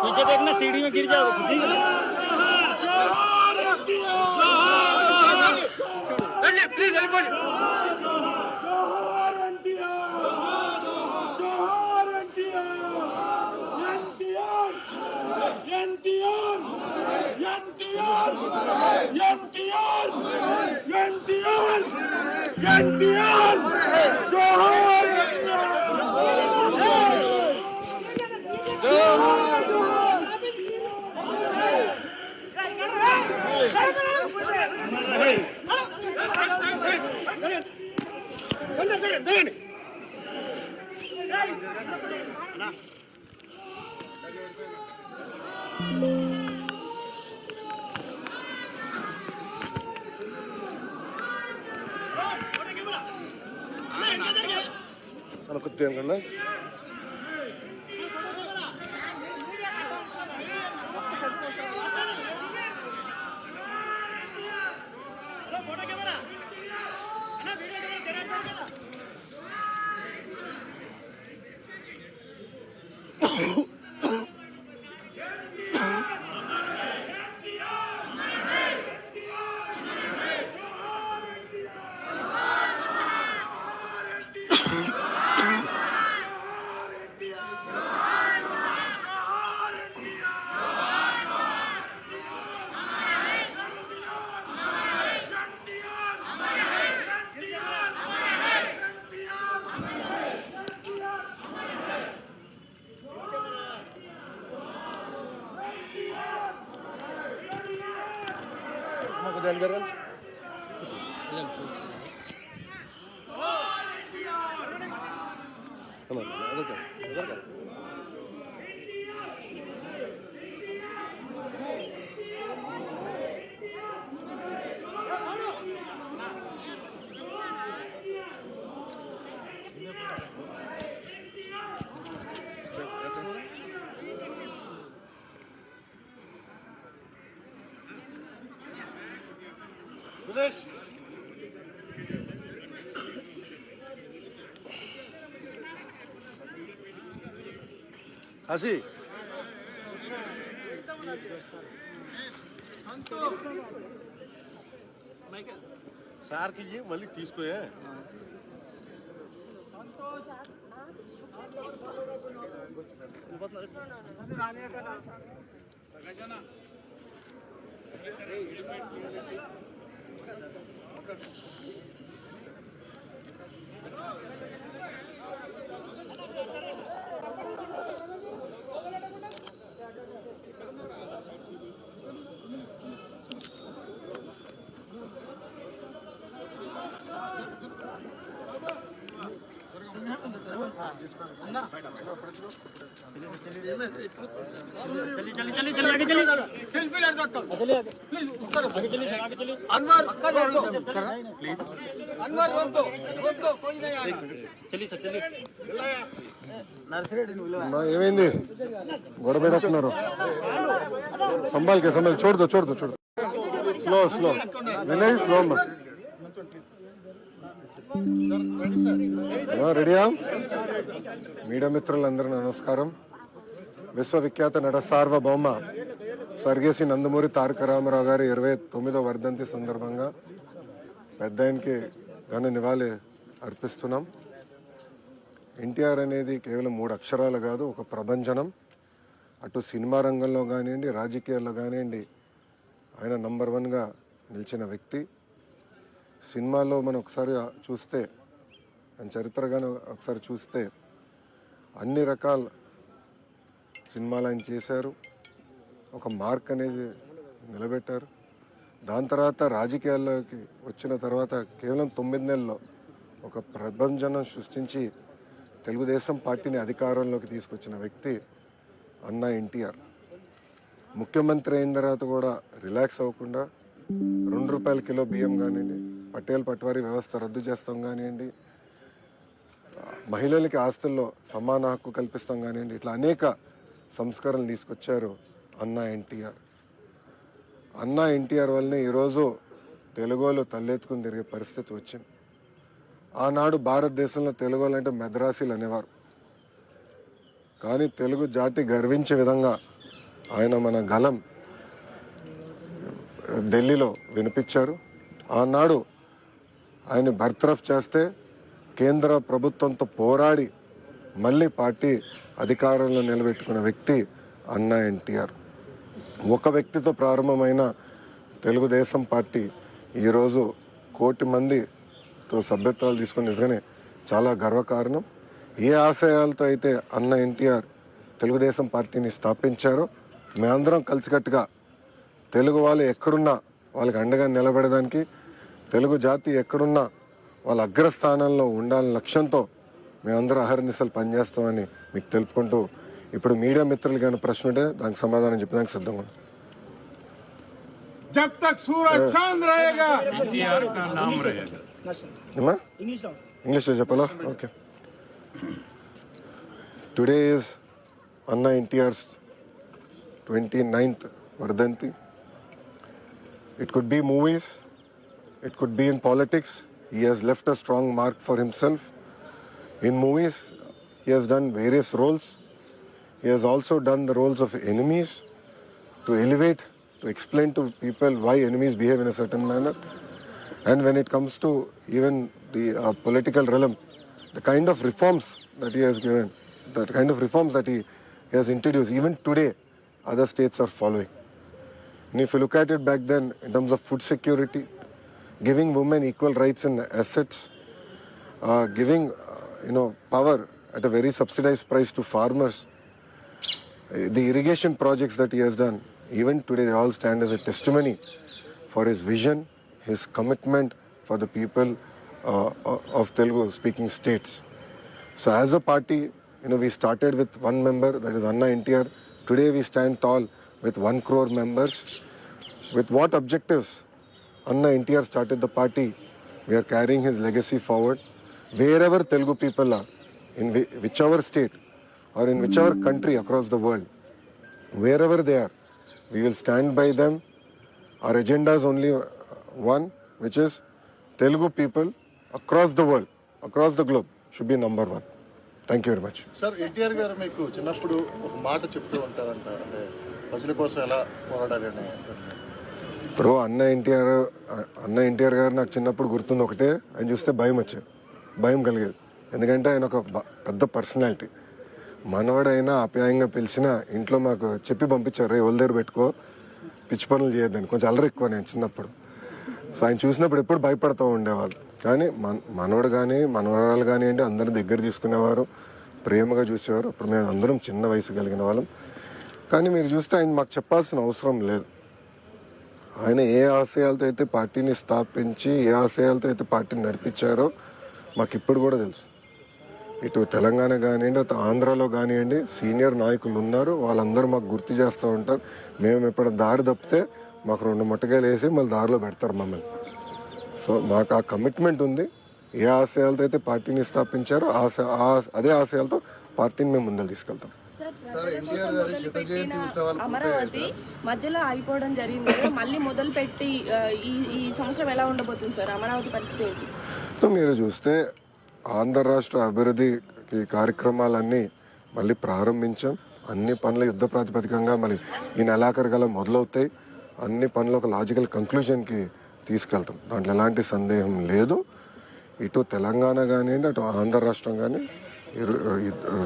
पीछे देखना सीढ़ी में गिर जाओ प्लीज అనుకుంటున్నా ध्यान कर కాశీ సార్కి మళ్ళీ తీసుకోయే ఏమైంది గొడవ పెడుతున్నారు సంభాల్కే సంభాల్ చూడదు చూడదు చూడదు స్లో స్లో వినయ్ స్లో రెడీయా మీడియా మిత్రులందరూ నమస్కారం. విశ్వవిఖ్యాత నట సార్వభౌమ స్వర్గీయ నందమూరి తారక రామారావు గారి 29వ వర్ధంతి సందర్భంగా పెద్ద ఆయనకి ఘన నివాళి అర్పిస్తున్నాం. ఎన్టీఆర్ అనేది కేవలం 3 అక్షరాలు కాదు, ఒక ప్రభంజనం. అటు సినిమా రంగంలో కానివ్వండి, రాజకీయాల్లో కానివ్వండి ఆయన నంబర్ 1గా నిలిచిన వ్యక్తి. సినిమాలో మనం ఒకసారి చూస్తే, ఆయన చరిత్రగానే ఒకసారి చూస్తే అన్ని రకాల సినిమాలు ఆయన చేశారు. ఒక మార్క్ అనేది నిలబెట్టారు. దాని తర్వాత రాజకీయాల్లోకి వచ్చిన తర్వాత కేవలం 9 నెలల్లో ఒక ప్రభంజనం సృష్టించి తెలుగుదేశం పార్టీని అధికారంలోకి తీసుకొచ్చిన వ్యక్తి అన్నా ఎన్టీఆర్. ముఖ్యమంత్రి అయిన తర్వాత కూడా రిలాక్స్ అవ్వకుండా ₹2 కిలో బియ్యం కానివ్వండి, పటేల్ పట్వారీ వ్యవస్థ రద్దు చేస్తాం కానివ్వండి, మహిళలకి ఆస్తుల్లో సమాన హక్కు కల్పిస్తాం కానివ్వండి, ఇట్లా అనేక సంస్కరణలు తీసుకొచ్చారు అన్నా ఎన్టీఆర్. అన్నా ఎన్టీఆర్ వల్లనే ఈరోజు తెలుగులో తలెత్తుకుని తిరిగే పరిస్థితి వచ్చింది. ఆనాడు భారతదేశంలో తెలుగు అంటే మెద్రాసీలు అనేవారు. కానీ తెలుగు జాతి గర్వించే విధంగా ఆయన మన గలం ఢిల్లీలో వినిపించారు. ఆనాడు ఆయన బర్తరఫ్ చేస్తే కేంద్ర ప్రభుత్వంతో పోరాడి మళ్ళీ పార్టీ అధికారంలో నిలబెట్టుకున్న వ్యక్తి అన్నా ఎన్టీఆర్. ఒక వ్యక్తితో ప్రారంభమైన తెలుగుదేశం పార్టీ ఈరోజు 1 కోటి మందితో సభ్యత్వాలు తీసుకుని నిజంగానే చాలా గర్వకారణం. ఏ ఆశయాలతో అయితే అన్నా ఎన్టీఆర్ తెలుగుదేశం పార్టీని స్థాపించారో మేమందరం కలిసికట్టుగా తెలుగు వాళ్ళు ఎక్కడున్నా వాళ్ళకి అండగా నిలబడడానికి, తెలుగు జాతి ఎక్కడున్నా వాళ్ళ అగ్రస్థానంలో ఉండాలనే లక్ష్యంతో మేమందరం అహర్నిశలు పనిచేస్తామని మీకు తెలుపుకుంటూ, ఇప్పుడు మీడియా మిత్రులు కానీ ప్రశ్న ఉంటే దానికి సమాధానం చెప్పడానికి సిద్ధంగా ఉన్నాం. जब तक सूरज चांद रहेगा एनटीआर का नाम रहेगा. ఇంగ్లీష్లో చెప్పాలా? ఓకే. టుడే ఈజ్ అన్నా ఎన్టీఆర్స్ 29th వర్ధంతి. It could be movies, it could be in politics. He has left a strong mark for himself. In movies, he has done various roles. He has also done the roles of enemies to elevate, to explain to people why enemies behave in a certain manner. And when it comes to even the political realm, the kind of reforms that he has given, the kind of reforms that he has introduced, even today, other states are following. And if you look at it back then, in terms of food security, giving women equal rights in assets, giving power at a very subsidized price to farmers, the irrigation projects that he has done, even today they all stand as a testimony for his vision, his commitment for the people of Telugu speaking states. So as a party, we started with one member, that is Anna NTR. Today we stand tall with 1 crore members. With what objectives Anna NTR started the party? We are carrying his legacy forward. Wherever Telugu people are, in whichever state or in whichever country across the world, wherever they are, we will stand by them. Our agenda is only one, which is Telugu people across the world, across the globe, should be number one. Thank you very much. Sir, NTR గారు మీకు చిన్నప్పుడు ఒక మాట చెప్తూ ఉంటారంట, అంటే ప్రజల కోసం ఎలా పోరాడాలి అని. ఇప్పుడు అన్న ఎన్టీఆర్ గారు నాకు చిన్నప్పుడు గుర్తుంది ఒకటే, ఆయన చూస్తే భయం కలిగేది. ఎందుకంటే ఆయన ఒక పెద్ద పర్సనాలిటీ. మనవాడైనా ఆప్యాయంగా పిలిచినా ఇంట్లో మాకు చెప్పి పంపించారు, ఎవరి దగ్గర పెట్టుకో, పిచ్చి పనులు చేయొద్దని. కొంచెం అల్లరి ఎక్కువ నేను చిన్నప్పుడు. సో ఆయన చూసినప్పుడు ఎప్పుడు భయపడుతూ ఉండేవాళ్ళు. కానీ మనవడు కానీ మనవరాలు కానివ్వండి అందరూ దగ్గర తీసుకునేవారు, ప్రేమగా చూసేవారు. అప్పుడు మేము అందరం చిన్న వయసు కలిగిన వాళ్ళం. కానీ మీరు చూస్తే ఆయన మాకు చెప్పాల్సిన అవసరం లేదు. ఆయన ఏ ఆశయాలతో అయితే పార్టీని స్థాపించి, ఏ ఆశయాలతో అయితే పార్టీని నడిపించారో మాకు ఇప్పుడు కూడా తెలుసు. ఇటు తెలంగాణ కానివ్వండి, అటు ఆంధ్రాలో కానివ్వండి సీనియర్ నాయకులు ఉన్నారు. వాళ్ళందరూ మాకు గుర్తు చేస్తూ ఉంటారు. మేము ఎప్పుడు దారి తప్పితే మాకు 2 ముట్టకాయలు వేసి మళ్ళీ దారిలో పెడతారు మమ్మల్ని. సో మాకు ఆ కమిట్మెంట్ ఉంది. ఏ ఆశయాలతో అయితే పార్టీని స్థాపించారో అదే ఆశయాలతో పార్టీని మేము ముందుకు తీసుకెళ్తాం. అమరావతి మధ్యలో ఆగిపోవడం జరిగింది, మళ్ళీ మొదలు పెట్టి ఈ సంవత్సరం ఎలా ఉండబోతుంది సార్? అమరావతి పరిస్థితి ఏంటి? సో మీరు చూస్తే ఆంధ్ర రాష్ట్ర అభివృద్ధి కార్యక్రమాలన్నీ మళ్ళీ ప్రారంభించాం. అన్ని పనులు యుద్ధ ప్రాతిపదికంగా మళ్ళీ ఈ నెలాఖరు గల మొదలవుతాయి. అన్ని పనులు ఒక లాజికల్ కంక్లూజన్కి తీసుకెళ్తాం. దాంట్లో ఎలాంటి సందేహం లేదు. ఇటు తెలంగాణ కానివ్వండి, అటు ఆంధ్ర రాష్ట్రం కానీ,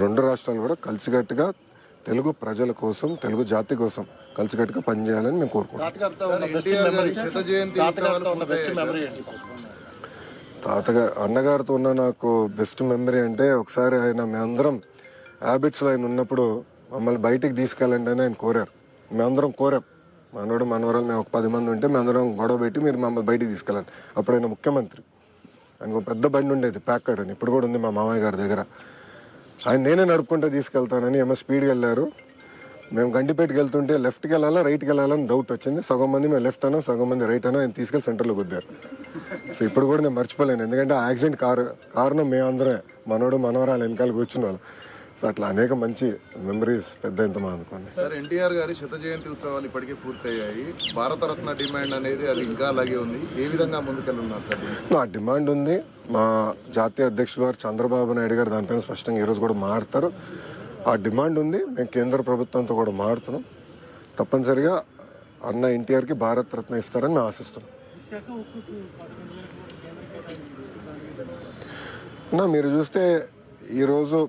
2 రాష్ట్రాలు కూడా కలిసికట్టుగా తెలుగు ప్రజల కోసం, తెలుగు జాతి కోసం కలిసికట్టుగా పనిచేయాలని మేము కోరుకుంటున్నాం. తాతగారితో ఉన్న బెస్ట్ మెమరీ తాతగారితో ఉన్న బెస్ట్ మెమరీ ఏంటి సార్? అన్నగారితో ఉన్న నాకు బెస్ట్ మెమరీ అంటే ఒకసారి మేమందరం హ్యాబిట్స్లో ఆయన ఉన్నప్పుడు మమ్మల్ని బయటికి తీసుకెళ్ళండి అని ఆయన కోరారు. మేమందరం కోరాం, మనోడు మనవరాలు మేము ఒక 10 మంది ఉంటే మేమందరం గొడవ పెట్టి మీరు మమ్మల్ని బయటికి తీసుకెళ్ళండి. అప్పుడు ఆయన ముఖ్యమంత్రి, ఆయనకు పెద్ద బండి ఉండేది ప్యాకర్డ్ అని, ఇప్పుడు కూడా ఉంది మా మామయ్య గారి దగ్గర. ఆయన నేనే నడుపుకుంటే తీసుకెళ్తానని ఏమో స్పీడ్గా వెళ్ళారు. మేము గండిపేటకి వెళ్తుంటే లెఫ్ట్కి వెళ్ళాలా రైట్కి వెళ్ళాలని డౌట్ వచ్చింది. సగం మంది మేము లెఫ్ట్ అనో సగం మంది రైట్ అనో ఆయన తీసుకెళ్ళి సెంటర్లో గుద్దారు. సో ఇప్పుడు కూడా నేను మర్చిపోలేను, ఎందుకంటే ఆ యాక్సిడెంట్ కారణం మేమందరే, మనోడు మనవరాలు వెనకాల కూర్చున్న వాళ్ళు. సో అట్లా అనేక మంచి మెమరీస్ పెద్ద ఎంతమా అనుకోండి. సార్, ఎన్టీఆర్ గారి 100వ జయంతి ఉత్సవాలు ఇప్పటికే పూర్తయ్యాయి. భారతరత్న డిమాండ్ అనేది అది ఇంకా అలాగే ఉంది. ఏ విధంగా ముందుకెళ్ళున్నారు సార్? ఆ డిమాండ్ ఉంది. మా జాతీయ అధ్యక్షులు గారు చంద్రబాబు నాయుడు గారు దానిపైన స్పష్టంగా ఈరోజు కూడా మాట్లాడతారు. ఆ డిమాండ్ ఉంది. మేము కేంద్ర ప్రభుత్వంతో కూడా మాట్లాడుతున్నాం. తప్పనిసరిగా అన్న ఎన్టీఆర్కి భారత రత్న ఇస్తారని మేము ఆశిస్తున్నాం. మీరు చూస్తే ఈరోజు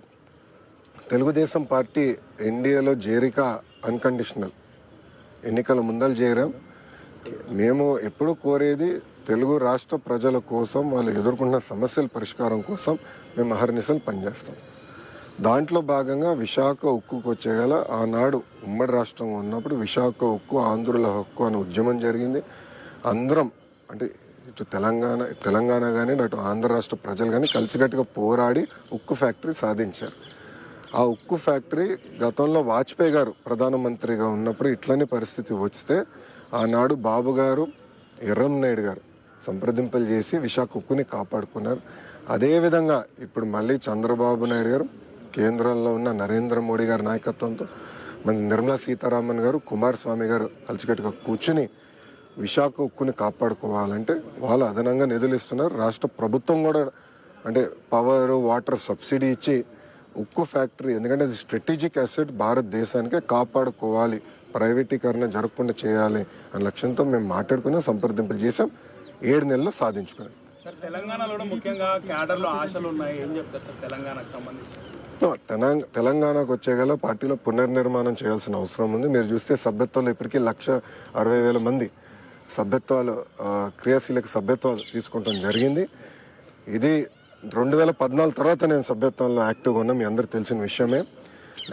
తెలుగుదేశం పార్టీ ఎన్డీఏలో చేరిక అన్కండిషనల్, ఎన్నికల ముందలు చేరాం. మేము ఎప్పుడూ కోరేది తెలుగు రాష్ట్ర ప్రజల కోసం, వాళ్ళు ఎదుర్కొన్న సమస్యల పరిష్కారం కోసం మేము అహర్నిశలు పనిచేస్తాం. దాంట్లో భాగంగా విశాఖ ఉక్కుకు వచ్చేగల ఆనాడు ఉమ్మడి రాష్ట్రంగా ఉన్నప్పుడు విశాఖ ఉక్కు ఆంధ్రుల హక్కు అనే ఉద్యమం జరిగింది. అందరం అంటే ఇటు తెలంగాణ కానీ అటు ఆంధ్ర రాష్ట్ర ప్రజలు కానీ కలిసికట్టుగా పోరాడి ఉక్కు ఫ్యాక్టరీ సాధించారు. ఆ ఉక్కు ఫ్యాక్టరీ గతంలో వాజ్పేయి గారు ప్రధానమంత్రిగా ఉన్నప్పుడు ఇట్లనే పరిస్థితి వస్తే ఆనాడు బాబు గారు, ఎర్రంనాయుడు గారు సంప్రదింపులు చేసి విశాఖ ఉక్కుని కాపాడుకున్నారు. అదేవిధంగా ఇప్పుడు మళ్ళీ చంద్రబాబు నాయుడు గారు, కేంద్రంలో ఉన్న నరేంద్ర మోడీ గారి నాయకత్వంతో మన నిర్మలా సీతారామన్ గారు, కుమారస్వామి గారు కలిసికట్టుగా కూర్చుని విశాఖ ఉక్కుని కాపాడుకోవాలంటే వాళ్ళు అదనంగా నిధులు ఇస్తున్నారు. రాష్ట్ర ప్రభుత్వం కూడా అంటే పవర్, వాటర్ సబ్సిడీ ఇచ్చి ఉక్కు ఫ్యాక్టరీ, ఎందుకంటే అది స్ట్రాటజిక్ అసెట్, భారతదేశానికే కాపాడుకోవాలి, ప్రైవేటీకరణ జరగకుండా చేయాలి అనే లక్ష్యంతో మేము మాట్లాడుకుని సంప్రదింపులు చేసాం. 7 నెలల్లో సాధించుకున్నాం. సార్, తెలంగాణలో ముఖ్యంగా క్యాడర్లో ఆశలు ఉన్నాయి, ఏం చెప్తారు సార్ తెలంగాణకు సంబంధించి? తెలంగాణకు వచ్చేగల పార్టీలో పునర్నిర్మాణం చేయాల్సిన అవసరం ఉంది. మీరు చూస్తే సభ్యత్వాలు ఇప్పటికీ 1,60,000 మంది సభ్యత్వాలు, క్రియాశీలక సభ్యత్వాలు తీసుకుంటాం జరిగింది. ఇది 2014 తర్వాత నేను సభ్యత్వంలో యాక్టివ్గా ఉన్నా, మీ అందరికి తెలిసిన విషయమే.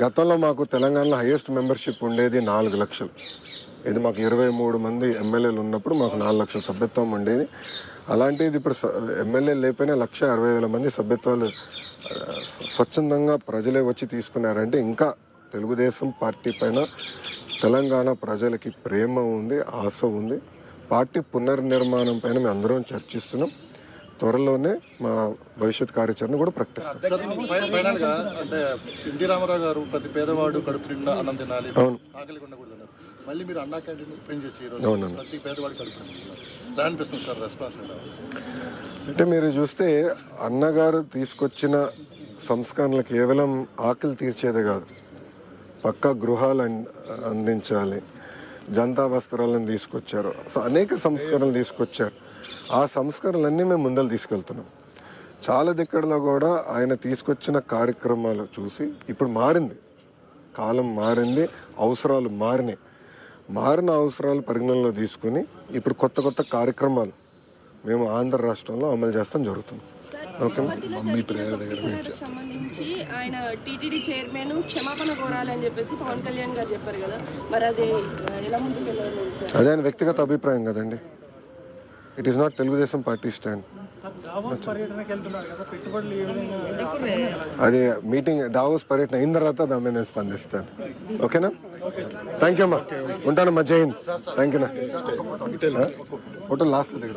గతంలో మాకు తెలంగాణలో హైయెస్ట్ మెంబర్షిప్ ఉండేది 4 లక్షలు. ఇది మాకు 23 మంది ఎమ్మెల్యేలు ఉన్నప్పుడు మాకు 4 లక్షల సభ్యత్వం ఉండేది. అలాంటిది ఇప్పుడు ఎమ్మెల్యేలు లేకపోయినా 1,60,000 మంది సభ్యత్వాలు స్వచ్ఛందంగా ప్రజలే వచ్చి తీసుకున్నారంటే ఇంకా తెలుగుదేశం పార్టీ పైన తెలంగాణ ప్రజలకి ప్రేమ ఉంది, ఆశ ఉంది. పార్టీ పునర్నిర్మాణం పైన మేము అందరం చర్చిస్తున్నాం. త్వరలోనే మా భవిష్యత్ కార్యాచరణ కూడా ప్రకటిస్తాం. ఫైనల్ గా అంటే ఎన్టీ రామారావు గారు ప్రతి పేదవాడు కడుపు నిండా అన్నం తినాలి, ఆకలి ఉండకూడదు. మళ్ళీ మీరు అన్నా క్యాంటీన్ ఓపెన్ చేసి ప్రతి పేదవాడు కడుపు నిండా అనిపిస్తుంది సార్, రెస్పాన్స్ అంటే మీరు చూస్తే అన్నగారు తీసుకొచ్చిన సంస్కరణలు కేవలం ఆకలి తీర్చేదే కాదు, పక్కా గృహాలు అందించాలి, జనతా వస్త్రాలను తీసుకొచ్చారు. సో అనేక సంస్కరణలు తీసుకొచ్చారు. ఆ సంస్కరణలన్నీ మేము ముందలు తీసుకెళ్తున్నాం. చాలా దగ్గరలో కూడా ఆయన తీసుకొచ్చిన కార్యక్రమాలు చూసి ఇప్పుడు మారింది, కాలం మారింది, అవసరాలు మారినాయి. మారిన అవసరాలు పరిగణనలో తీసుకుని ఇప్పుడు కొత్త కొత్త కార్యక్రమాలు మేము ఆంధ్ర రాష్ట్రంలో అమలు చేస్తాం జరుగుతుంది. సంబంధించి ఆయన టీటీడీ చైర్మన్ క్షమాపణ కోరాలని చెప్పేసి పవన్ కళ్యాణ్ గారు చెప్పారు కదా, మరి అది ఎలా ముందుకు వెళ్ళాలి సార్? అదే ఆయన వ్యక్తిగత అభిప్రాయం కదండి. It is not Telugu Desam party stand. అది మీటింగ్ డావోస్ పర్యటన అయిన తర్వాత దాని మీద నేను స్పందిస్తాను. ఓకేనా? థ్యాంక్ యూ అమ్మా, ఉంటానమ్మా. జై Hind. Thank you. Photo last దగ్గర